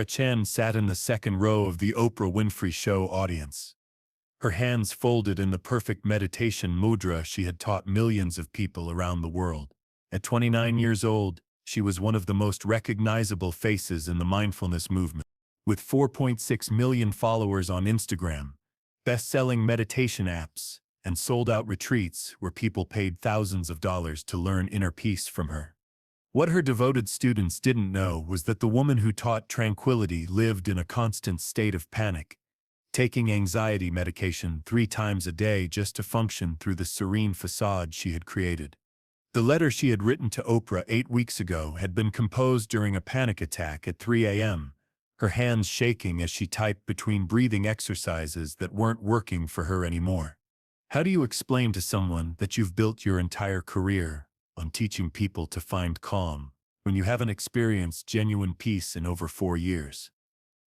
Chen sat in the second row of the Oprah Winfrey Show audience. Her hands folded in the perfect meditation mudra she had taught millions of people around the world. At 29 years old, she was one of the most recognizable faces in the mindfulness movement. With 4.6 million followers on Instagram, best-selling meditation apps, and sold-out retreats where people paid thousands of dollars to learn inner peace from her. What her devoted students didn't know was that the woman who taught tranquility lived in a constant state of panic, taking anxiety medication 3 times a day just to function through the serene facade she had created. The letter she had written to Oprah 8 weeks ago had been composed during a panic attack at 3 a.m., her hands shaking as she typed between breathing exercises that weren't working for her anymore. How do you explain to someone that you've built your entire career on teaching people to find calm when you haven't experienced genuine peace in over 4 years?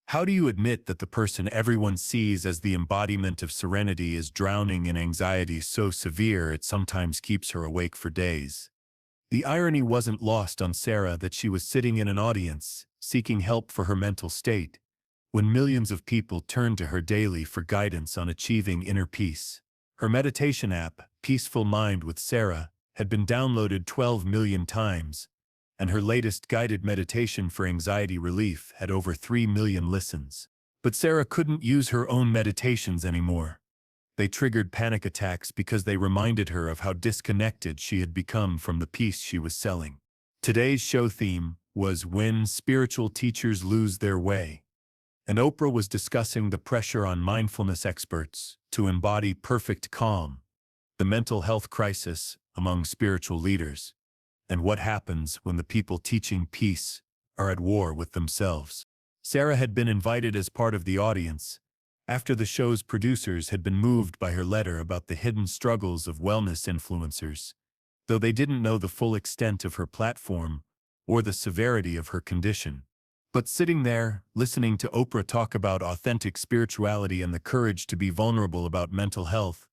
How do you admit that the person everyone sees as the embodiment of serenity is drowning in anxiety so severe it sometimes keeps her awake for days? The irony wasn't lost on Sarah that she was sitting in an audience, seeking help for her mental state, when millions of people turned to her daily for guidance on achieving inner peace. Her meditation app, Peaceful Mind with Sarah, had been downloaded 12 million times, and her latest guided meditation for anxiety relief had over 3 million listens. But Sarah couldn't use her own meditations anymore. They triggered panic attacks because they reminded her of how disconnected she had become from the peace she was selling. Today's show theme was When Spiritual Teachers Lose Their Way, and Oprah was discussing the pressure on mindfulness experts to embody perfect calm, the mental health crisis among spiritual leaders, and what happens when the people teaching peace are at war with themselves. Sarah had been invited as part of the audience after the show's producers had been moved by her letter about the hidden struggles of wellness influencers, though they didn't know the full extent of her platform or the severity of her condition. But sitting there, listening to Oprah talk about authentic spirituality and the courage to be vulnerable about mental health,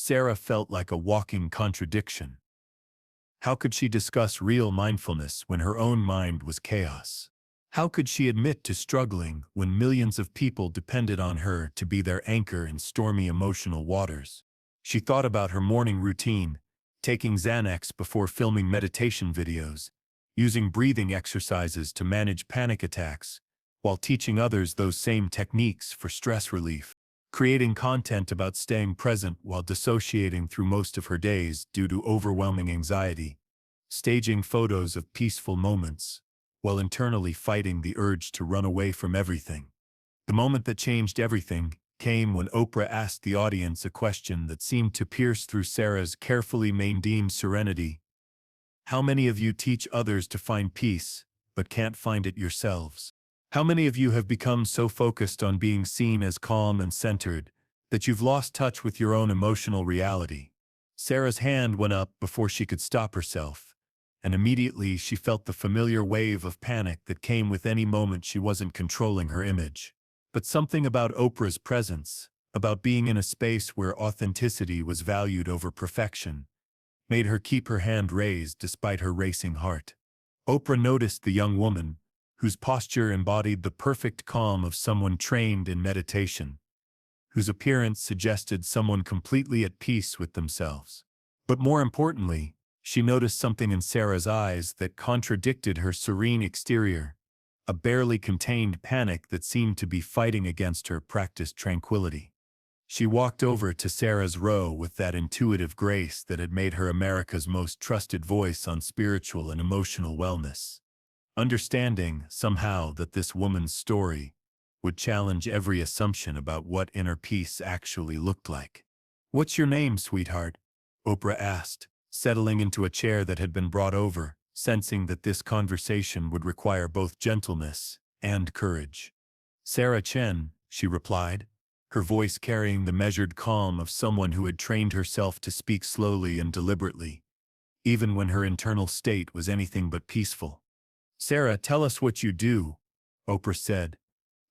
Sarah felt like a walking contradiction. How could she discuss real mindfulness when her own mind was chaos? How could she admit to struggling when millions of people depended on her to be their anchor in stormy emotional waters? She thought about her morning routine, taking Xanax before filming meditation videos, using breathing exercises to manage panic attacks, while teaching others those same techniques for stress relief, creating content about staying present while dissociating through most of her days due to overwhelming anxiety, staging photos of peaceful moments, while internally fighting the urge to run away from everything. The moment that changed everything came when Oprah asked the audience a question that seemed to pierce through Sarah's carefully maintained serenity. How many of you teach others to find peace, but can't find it yourselves? How many of you have become so focused on being seen as calm and centered that you've lost touch with your own emotional reality? Sarah's hand went up before she could stop herself, and immediately she felt the familiar wave of panic that came with any moment she wasn't controlling her image. But something about Oprah's presence, about being in a space where authenticity was valued over perfection, made her keep her hand raised despite her racing heart. Oprah noticed the young woman, whose posture embodied the perfect calm of someone trained in meditation, whose appearance suggested someone completely at peace with themselves. But more importantly, she noticed something in Sarah's eyes that contradicted her serene exterior, a barely contained panic that seemed to be fighting against her practiced tranquility. She walked over to Sarah's row with that intuitive grace that had made her America's most trusted voice on spiritual and emotional wellness, understanding, somehow, that this woman's story would challenge every assumption about what inner peace actually looked like. "What's your name, sweetheart?" Oprah asked, settling into a chair that had been brought over, sensing that this conversation would require both gentleness and courage. "Chen," she replied, her voice carrying the measured calm of someone who had trained herself to speak slowly and deliberately, even when her internal state was anything but peaceful. "Sarah, tell us what you do," Oprah said,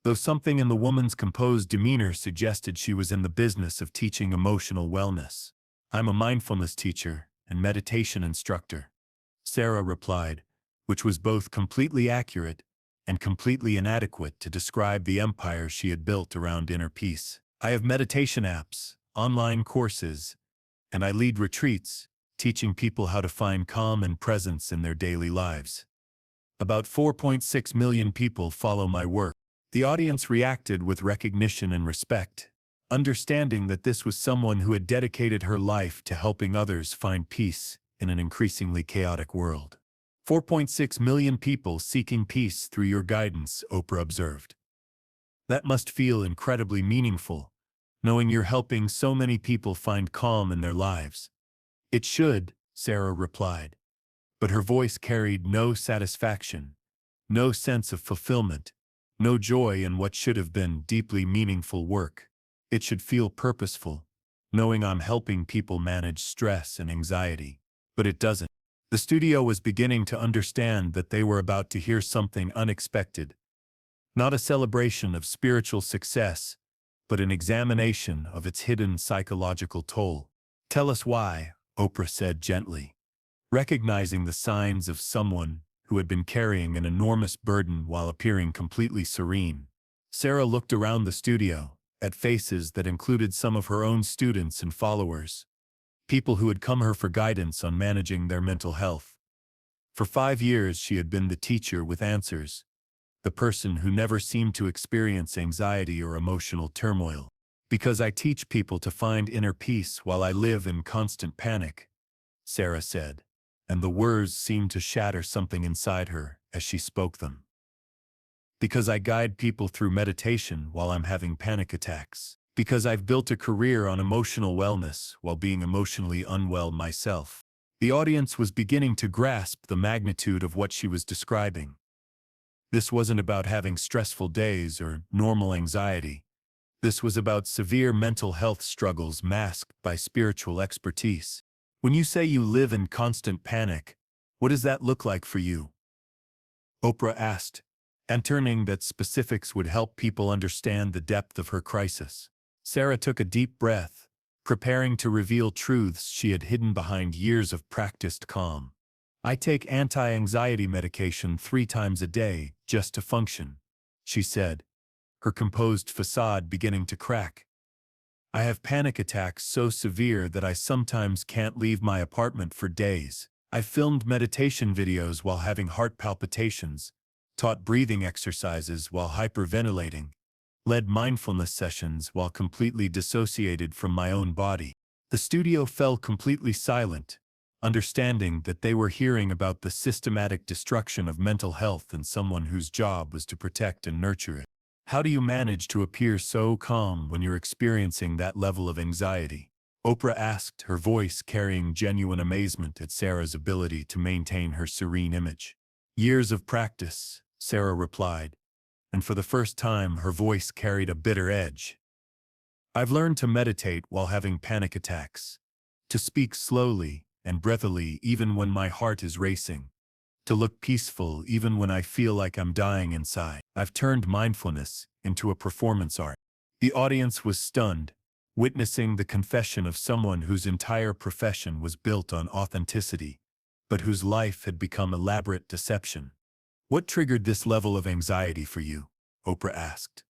though something in the woman's composed demeanor suggested she was in the business of teaching emotional wellness. "I'm a mindfulness teacher and meditation instructor," Sarah replied, which was both completely accurate and completely inadequate to describe the empire she had built around inner peace. I have meditation apps, online courses, and I lead retreats, teaching people how to find calm and presence in their daily lives. About 4.6 million people follow my work. The audience reacted with recognition and respect, understanding that this was someone who had dedicated her life to helping others find peace in an increasingly chaotic world. 4.6 million people seeking peace through your guidance, Oprah observed. That must feel incredibly meaningful, knowing you're helping so many people find calm in their lives. It should, Sarah replied. But her voice carried no satisfaction, no sense of fulfillment, no joy in what should have been deeply meaningful work. It should feel purposeful, knowing I'm helping people manage stress and anxiety. But it doesn't. The studio was beginning to understand that they were about to hear something unexpected. Not a celebration of spiritual success, but an examination of its hidden psychological toll. Tell us why, Oprah said gently, recognizing the signs of someone who had been carrying an enormous burden while appearing completely serene. Sarah looked around the studio, at faces that included some of her own students and followers, people who had come her for guidance on managing their mental health. For 5 years she had been the teacher with answers, the person who never seemed to experience anxiety or emotional turmoil. Because I teach people to find inner peace while I live in constant panic, Sarah said, and the words seemed to shatter something inside her as she spoke them. Because I guide people through meditation while I'm having panic attacks. Because I've built a career on emotional wellness while being emotionally unwell myself. The audience was beginning to grasp the magnitude of what she was describing. This wasn't about having stressful days or normal anxiety. This was about severe mental health struggles masked by spiritual expertise. When you say you live in constant panic, what does that look like for you? Oprah asked, turning that specifics would help people understand the depth of her crisis. Sarah took a deep breath, preparing to reveal truths she had hidden behind years of practiced calm. I take anti-anxiety medication 3 times a day just to function, she said, her composed facade beginning to crack. I have panic attacks so severe that I sometimes can't leave my apartment for days. I filmed meditation videos while having heart palpitations, taught breathing exercises while hyperventilating, led mindfulness sessions while completely dissociated from my own body. The studio fell completely silent, understanding that they were hearing about the systematic destruction of mental health and someone whose job was to protect and nurture it. How do you manage to appear so calm when you're experiencing that level of anxiety? Oprah asked, her voice carrying genuine amazement at Sarah's ability to maintain her serene image. Years of practice, Sarah replied, and for the first time her voice carried a bitter edge. I've learned to meditate while having panic attacks, to speak slowly and breathily even when my heart is racing, to look peaceful even when I feel like I'm dying inside. I've turned mindfulness into a performance art. The audience was stunned, witnessing the confession of someone whose entire profession was built on authenticity, but whose life had become elaborate deception. What triggered this level of anxiety for you? Oprah asked.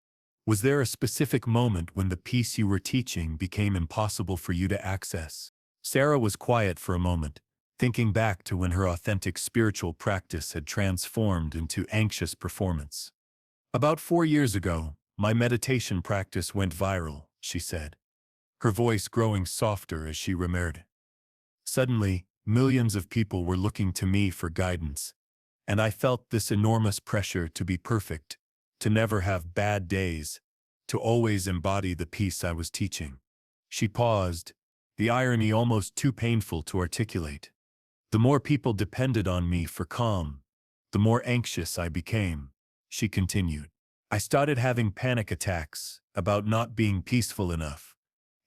Was there a specific moment when the peace you were teaching became impossible for you to access? Sarah was quiet for a moment, thinking back to when her authentic spiritual practice had transformed into anxious performance. About 4 years ago, my meditation practice went viral, she said, her voice growing softer as she remarried. Suddenly, millions of people were looking to me for guidance, and I felt this enormous pressure to be perfect, to never have bad days, to always embody the peace I was teaching. She paused, the irony almost too painful to articulate. The more people depended on me for calm, the more anxious I became, she continued. I started having panic attacks about not being peaceful enough,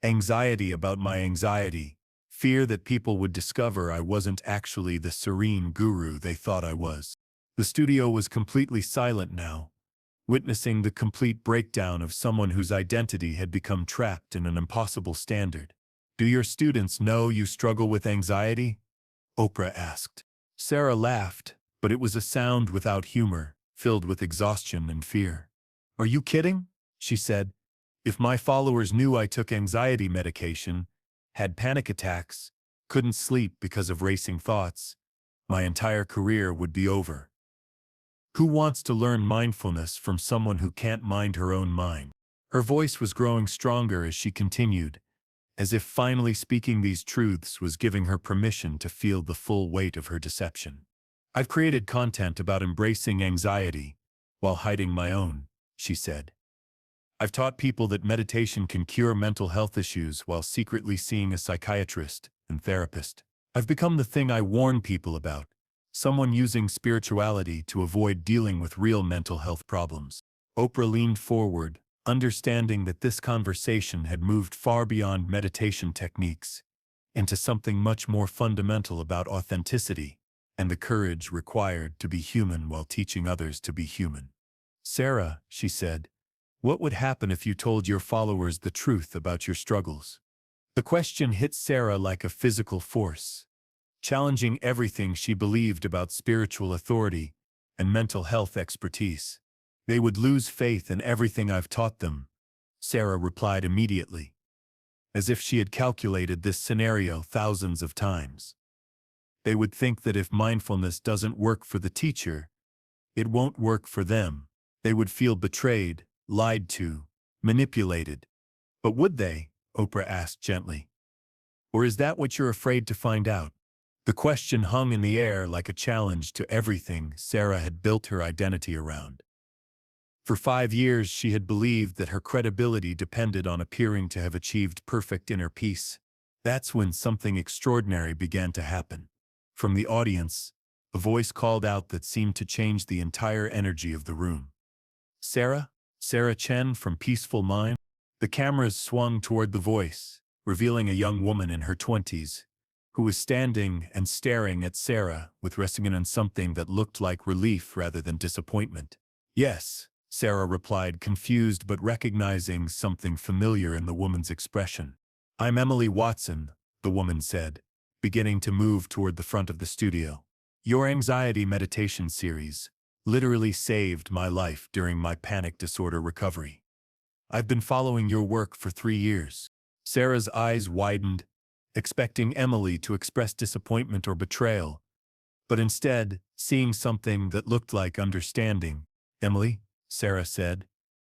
anxiety about my anxiety, fear that people would discover I wasn't actually the serene guru they thought I was. The studio was completely silent now, witnessing the complete breakdown of someone whose identity had become trapped in an impossible standard. Do your students know you struggle with anxiety? Oprah asked. Sarah laughed, but it was a sound without humor, filled with exhaustion and fear. "Are you kidding?" she said. "If my followers knew I took anxiety medication, had panic attacks, couldn't sleep because of racing thoughts, my entire career would be over. Who wants to learn mindfulness from someone who can't mind her own mind?" Her voice was growing stronger as she continued, as if finally speaking these truths was giving her permission to feel the full weight of her deception. "I've created content about embracing anxiety while hiding my own," she said. "I've taught people that meditation can cure mental health issues while secretly seeing a psychiatrist and therapist. I've become the thing I warn people about, someone using spirituality to avoid dealing with real mental health problems." Oprah leaned forward, understanding that this conversation had moved far beyond meditation techniques into something much more fundamental about authenticity and the courage required to be human while teaching others to be human. "Sarah," she said, "what would happen if you told your followers the truth about your struggles?" The question hit Sarah like a physical force, challenging everything she believed about spiritual authority and mental health expertise. "They would lose faith in everything I've taught them," Sarah replied immediately, as if she had calculated this scenario thousands of times. "They would think that if mindfulness doesn't work for the teacher, it won't work for them. They would feel betrayed, lied to, manipulated." "But would they?" Oprah asked gently. "Or is that what you're afraid to find out?" The question hung in the air like a challenge to everything Sarah had built her identity around. For 5 years, she had believed that her credibility depended on appearing to have achieved perfect inner peace. That's when something extraordinary began to happen. From the audience, a voice called out that seemed to change the entire energy of the room. "Sarah? Sarah Chen from Peaceful Mind?" The cameras swung toward the voice, revealing a young woman in her 20s, who was standing and staring at Sarah with resting on something that looked like relief rather than disappointment. "Yes," Sarah replied, confused but recognizing something familiar in the woman's expression. "I'm Emily Watson," the woman said, beginning to move toward the front of the studio. "Your anxiety meditation series literally saved my life during my panic disorder recovery. I've been following your work for 3 years." Sarah's eyes widened, expecting Emily to express disappointment or betrayal, but instead, seeing something that looked like understanding. "Emily," Sarah said,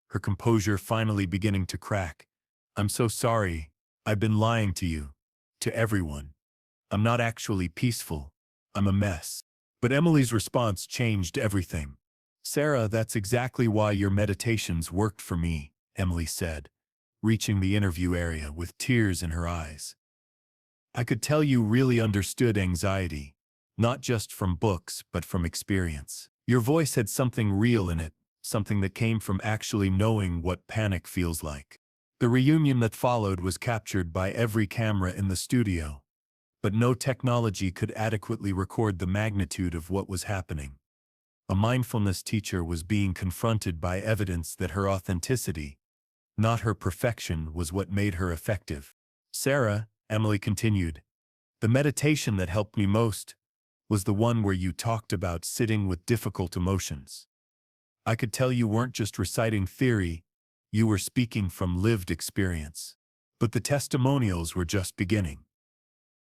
her composure finally beginning to crack, "I'm so sorry. I've been lying to you, to everyone. I'm not actually peaceful. I'm a mess." But Emily's response changed everything. "Sarah, that's exactly why your meditations worked for me," Emily said, reaching the interview area with tears in her eyes. "I could tell you really understood anxiety, not just from books but from experience. Your voice had something real in it, something that came from actually knowing what panic feels like." The reunion that followed was captured by every camera in the studio, but no technology could adequately record the magnitude of what was happening. A mindfulness teacher was being confronted by evidence that her authenticity, not her perfection, was what made her effective. "Sarah," Emily continued, "the meditation that helped me most was the one where you talked about sitting with difficult emotions. I could tell you weren't just reciting theory, you were speaking from lived experience." But the testimonials were just beginning.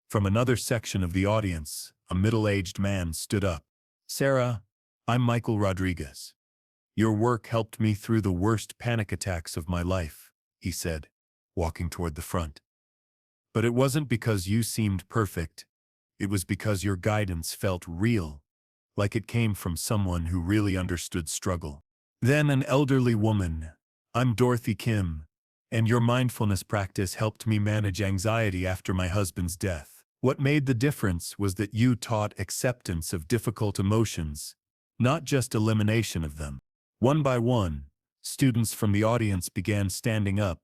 From another section of the audience, a middle-aged man stood up. "Sarah, I'm Michael Rodriguez. Your work helped me through the worst panic attacks of my life," he said, walking toward the front. "But it wasn't because you seemed perfect. It was because your guidance felt real, like it came from someone who really understood struggle." Then an elderly woman, "I'm Dorothy Kim, and your mindfulness practice helped me manage anxiety after my husband's death. What made the difference was that you taught acceptance of difficult emotions, not just elimination of them." One by one, students from the audience began standing up,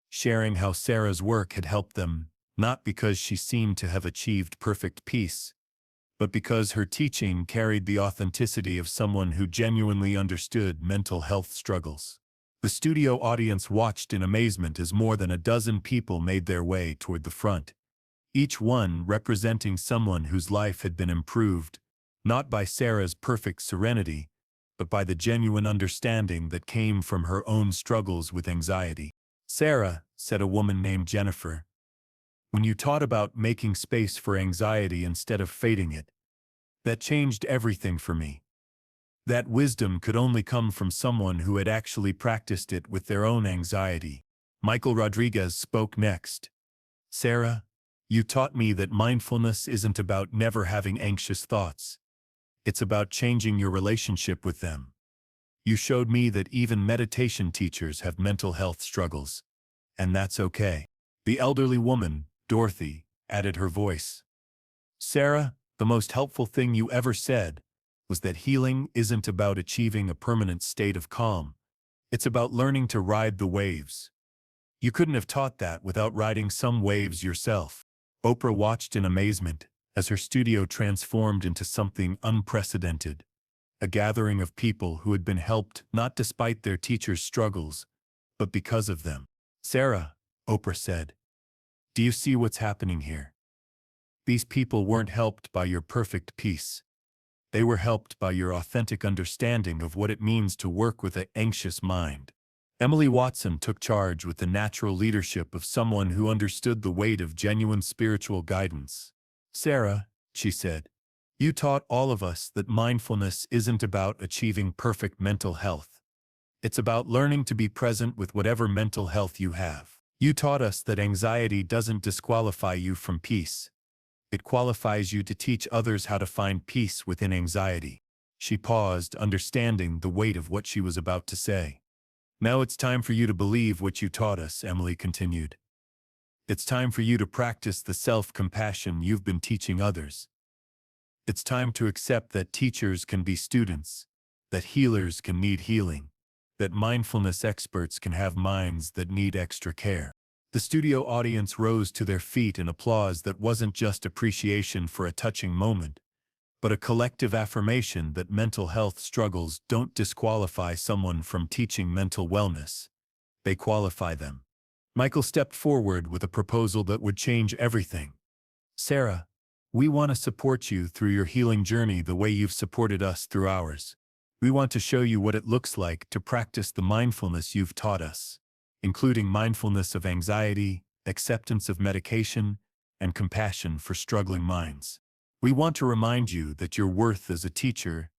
sharing how Sarah's work had helped them, not because she seemed to have achieved perfect peace, but because her teaching carried the authenticity of someone who genuinely understood mental health struggles. The studio audience watched in amazement as more than a dozen people made their way toward the front, each one representing someone whose life had been improved, not by Sarah's perfect serenity, but by the genuine understanding that came from her own struggles with anxiety. "Sarah," said a woman named Jennifer, "when you taught about making space for anxiety instead of fighting it, that changed everything for me. That wisdom could only come from someone who had actually practiced it with their own anxiety." Michael Rodriguez spoke next. "Sarah, you taught me that mindfulness isn't about never having anxious thoughts. It's about changing your relationship with them. You showed me that even meditation teachers have mental health struggles, and that's okay." The elderly woman, Dorothy, added her voice. "Sarah, the most helpful thing you ever said was that healing isn't about achieving a permanent state of calm. It's about learning to ride the waves. You couldn't have taught that without riding some waves yourself." Oprah watched in amazement as her studio transformed into something unprecedented, a gathering of people who had been helped not despite their teachers' struggles, but because of them. "Sarah," Oprah said, "do you see what's happening here? These people weren't helped by your perfect peace. They were helped by your authentic understanding of what it means to work with an anxious mind." Emily Watson took charge with the natural leadership of someone who understood the weight of genuine spiritual guidance. "Sarah," she said, "you taught all of us that mindfulness isn't about achieving perfect mental health. It's about learning to be present with whatever mental health you have. You taught us that anxiety doesn't disqualify you from peace. It qualifies you to teach others how to find peace within anxiety." She paused, understanding the weight of what she was about to say. "Now it's time for you to believe what you taught us," Emily continued. "It's time for you to practice the self-compassion you've been teaching others. It's time to accept that teachers can be students, that healers can need healing, that mindfulness experts can have minds that need extra care." The studio audience rose to their feet in applause that wasn't just appreciation for a touching moment, but a collective affirmation that mental health struggles don't disqualify someone from teaching mental wellness. They qualify them. Michael stepped forward with a proposal that would change everything. "Sarah, we want to support you through your healing journey the way you've supported us through ours. We want to show you what it looks like to practice the mindfulness you've taught us, including mindfulness of anxiety, acceptance of medication, and compassion for struggling minds. We want to remind you that your worth as a teacher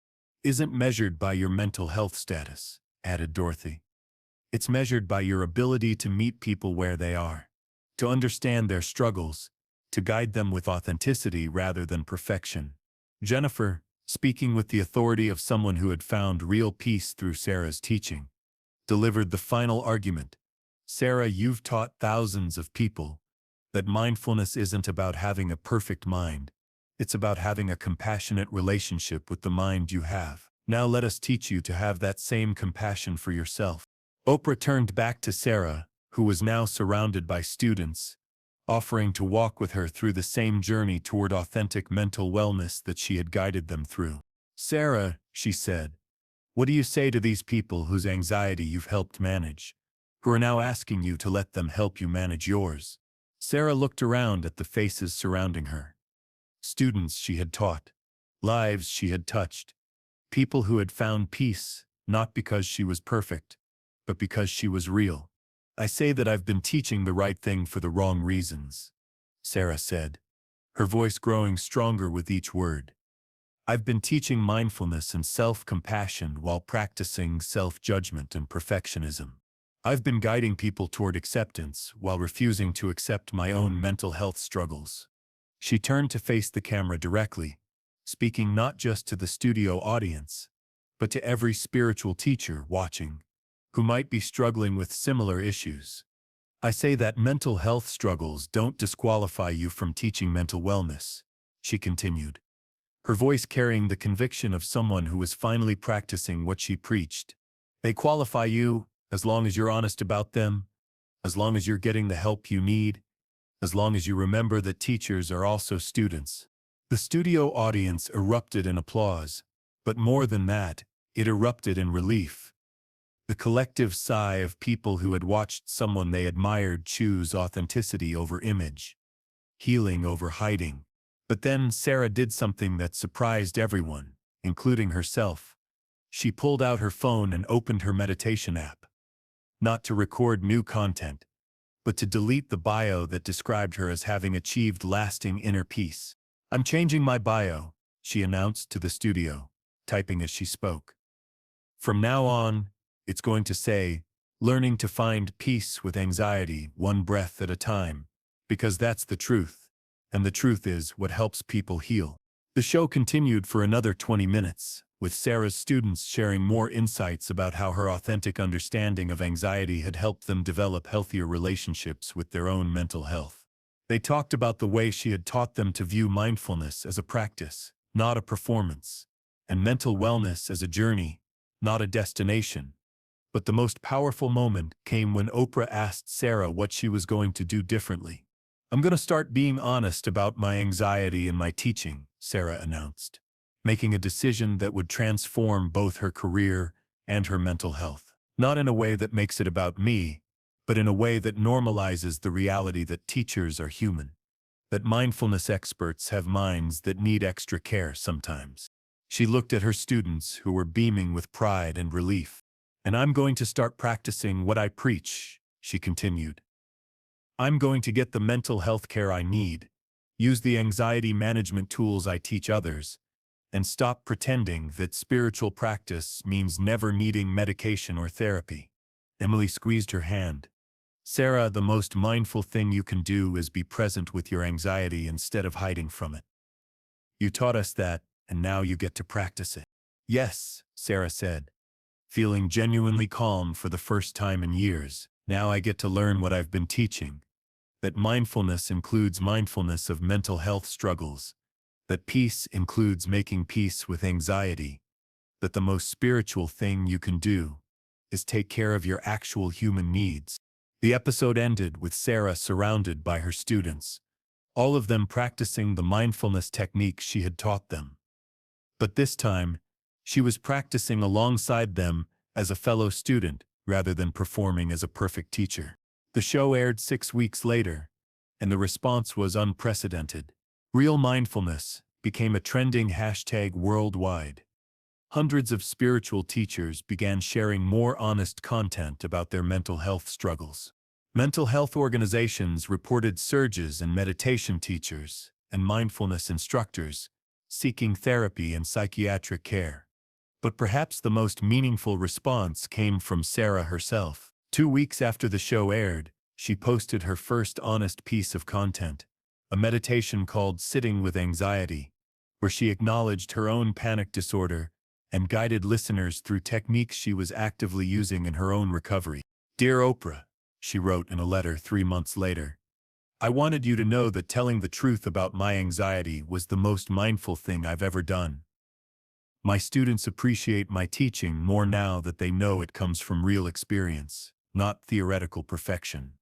isn't measured by your mental health status," added Dorothy. "It's measured by your ability to meet people where they are, to understand their struggles, to guide them with authenticity rather than perfection." Jennifer, speaking with the authority of someone who had found real peace through Sarah's teaching, delivered the final argument. "Sarah, you've taught thousands of people that mindfulness isn't about having a perfect mind. It's about having a compassionate relationship with the mind you have. Now let us teach you to have that same compassion for yourself." Oprah turned back to Sarah, who was now surrounded by students, offering to walk with her through the same journey toward authentic mental wellness that she had guided them through. "Sarah," she said, "what do you say to these people whose anxiety you've helped manage, who are now asking you to let them help you manage yours?" Sarah looked around at the faces surrounding her. Students she had taught, lives she had touched, people who had found peace, not because she was perfect, but because she was real. "I say that I've been teaching the right thing for the wrong reasons," Sarah said, her voice growing stronger with each word. "I've been teaching mindfulness and self-compassion while practicing self-judgment and perfectionism. I've been guiding people toward acceptance while refusing to accept my own mental health struggles." She turned to face the camera directly, speaking not just to the studio audience, but to every spiritual teacher watching, who might be struggling with similar issues. "I say that mental health struggles don't disqualify you from teaching mental wellness," she continued, her voice carrying the conviction of someone who was finally practicing what she preached. "They qualify you as long as you're honest about them, as long as you're getting the help you need, as long as you remember that teachers are also students." The studio audience erupted in applause, but more than that, it erupted in relief. The collective sigh of people who had watched someone they admired choose authenticity over image, healing over hiding. But then Sarah did something that surprised everyone, including herself. She pulled out her phone and opened her meditation app, not to record new content, but to delete the bio that described her as having achieved lasting inner peace. "I'm changing my bio," she announced to the studio, typing as she spoke. "From now on, it's going to say, learning to find peace with anxiety one breath at a time, because that's the truth, and the truth is what helps people heal." The show continued for another 20 minutes, with Sarah's students sharing more insights about how her authentic understanding of anxiety had helped them develop healthier relationships with their own mental health. They talked about the way she had taught them to view mindfulness as a practice, not a performance, and mental wellness as a journey, not a destination. But the most powerful moment came when Oprah asked Sarah what she was going to do differently. "I'm going to start being honest about my anxiety in my teaching," Sarah announced, making a decision that would transform both her career and her mental health. "Not in a way that makes it about me, but in a way that normalizes the reality that teachers are human, that mindfulness experts have minds that need extra care sometimes." She looked at her students, who were beaming with pride and relief. "And I'm going to start practicing what I preach," she continued. "I'm going to get the mental health care I need, use the anxiety management tools I teach others, and stop pretending that spiritual practice means never needing medication or therapy." Emily squeezed her hand. "Sarah, the most mindful thing you can do is be present with your anxiety instead of hiding from it. You taught us that, and now you get to practice it." "Yes," Sarah said, feeling genuinely calm for the first time in years. "Now I get to learn what I've been teaching, that mindfulness includes mindfulness of mental health struggles, that peace includes making peace with anxiety, that the most spiritual thing you can do is take care of your actual human needs." The episode ended with Sarah surrounded by her students, all of them practicing the mindfulness techniques she had taught them. But this time, she was practicing alongside them as a fellow student rather than performing as a perfect teacher. The show aired 6 weeks later, and the response was unprecedented. Real mindfulness became a trending hashtag worldwide. Hundreds of spiritual teachers began sharing more honest content about their mental health struggles. Mental health organizations reported surges in meditation teachers and mindfulness instructors seeking therapy and psychiatric care. But perhaps the most meaningful response came from Sarah herself. 2 weeks after the show aired, she posted her first honest piece of content, a meditation called Sitting with Anxiety, where she acknowledged her own panic disorder and guided listeners through techniques she was actively using in her own recovery. "Dear Oprah," she wrote in a letter 3 months later, "I wanted you to know that telling the truth about my anxiety was the most mindful thing I've ever done. My students appreciate my teaching more now that they know it comes from real experience, not theoretical perfection."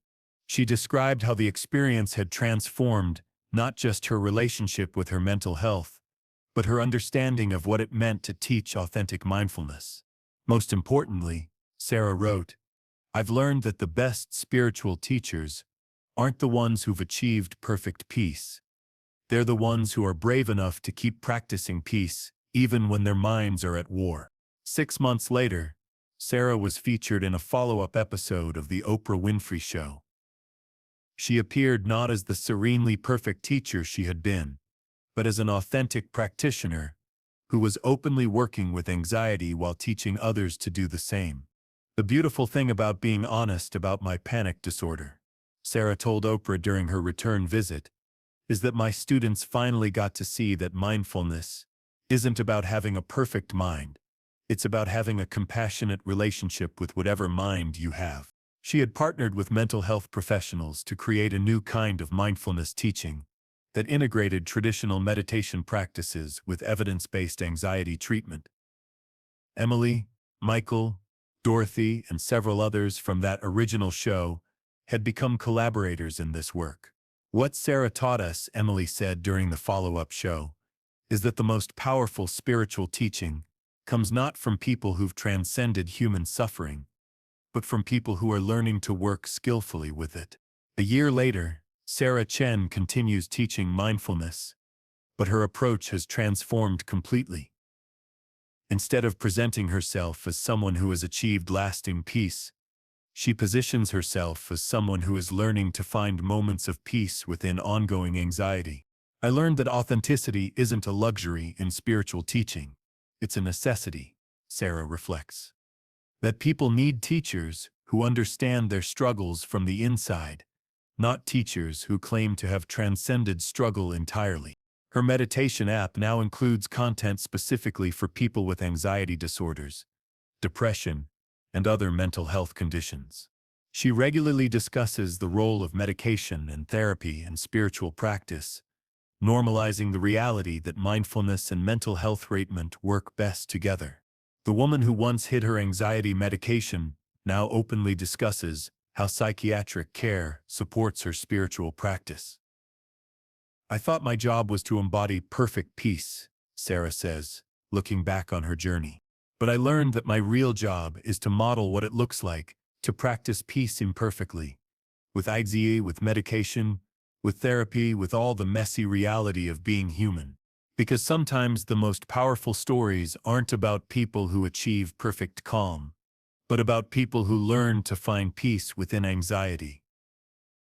She described how the experience had transformed not just her relationship with her mental health, but her understanding of what it meant to teach authentic mindfulness. "Most importantly," Sarah wrote, "I've learned that the best spiritual teachers aren't the ones who've achieved perfect peace. They're the ones who are brave enough to keep practicing peace even when their minds are at war." 6 months later, Sarah was featured in a follow-up episode of The Oprah Winfrey Show. She appeared not as the serenely perfect teacher she had been, but as an authentic practitioner who was openly working with anxiety while teaching others to do the same. "The beautiful thing about being honest about my panic disorder," Sarah told Oprah during her return visit, "is that my students finally got to see that mindfulness isn't about having a perfect mind. It's about having a compassionate relationship with whatever mind you have." She had partnered with mental health professionals to create a new kind of mindfulness teaching that integrated traditional meditation practices with evidence-based anxiety treatment. Emily, Michael, Dorothy, and several others from that original show had become collaborators in this work. "What Sarah taught us," Emily said during the follow-up show, "is that the most powerful spiritual teaching comes not from people who've transcended human suffering, but from people who are learning to work skillfully with it." A year later, Sarah Chen continues teaching mindfulness, but her approach has transformed completely. Instead of presenting herself as someone who has achieved lasting peace, she positions herself as someone who is learning to find moments of peace within ongoing anxiety. I learned that authenticity isn't a luxury in spiritual teaching. It's a necessity, Sarah reflects. That people need teachers who understand their struggles from the inside, not teachers who claim to have transcended struggle entirely. Her meditation app now includes content specifically for people with anxiety disorders, depression, and other mental health conditions. She regularly discusses the role of medication and therapy and spiritual practice, normalizing the reality that mindfulness and mental health treatment work best together. The woman who once hid her anxiety medication now openly discusses how psychiatric care supports her spiritual practice. I thought my job was to embody perfect peace, Sarah says, looking back on her journey. But I learned that my real job is to model what it looks like to practice peace imperfectly, with anxiety, with medication, with therapy, with all the messy reality of being human. Because sometimes the most powerful stories aren't about people who achieve perfect calm, but about people who learn to find peace within anxiety.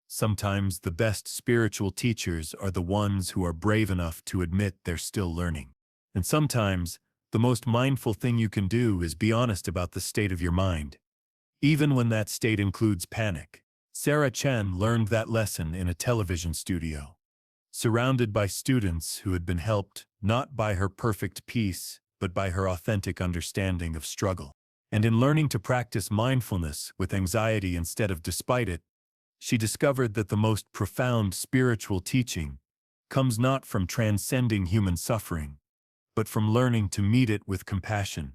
Sometimes the best spiritual teachers are the ones who are brave enough to admit they're still learning. And sometimes, the most mindful thing you can do is be honest about the state of your mind, even when that state includes panic. Sarah Chen learned that lesson in a television studio, surrounded by students who had been helped not by her perfect peace, but by her authentic understanding of struggle. And in learning to practice mindfulness with anxiety instead of despite it, she discovered that the most profound spiritual teaching comes not from transcending human suffering, but from learning to meet it with compassion.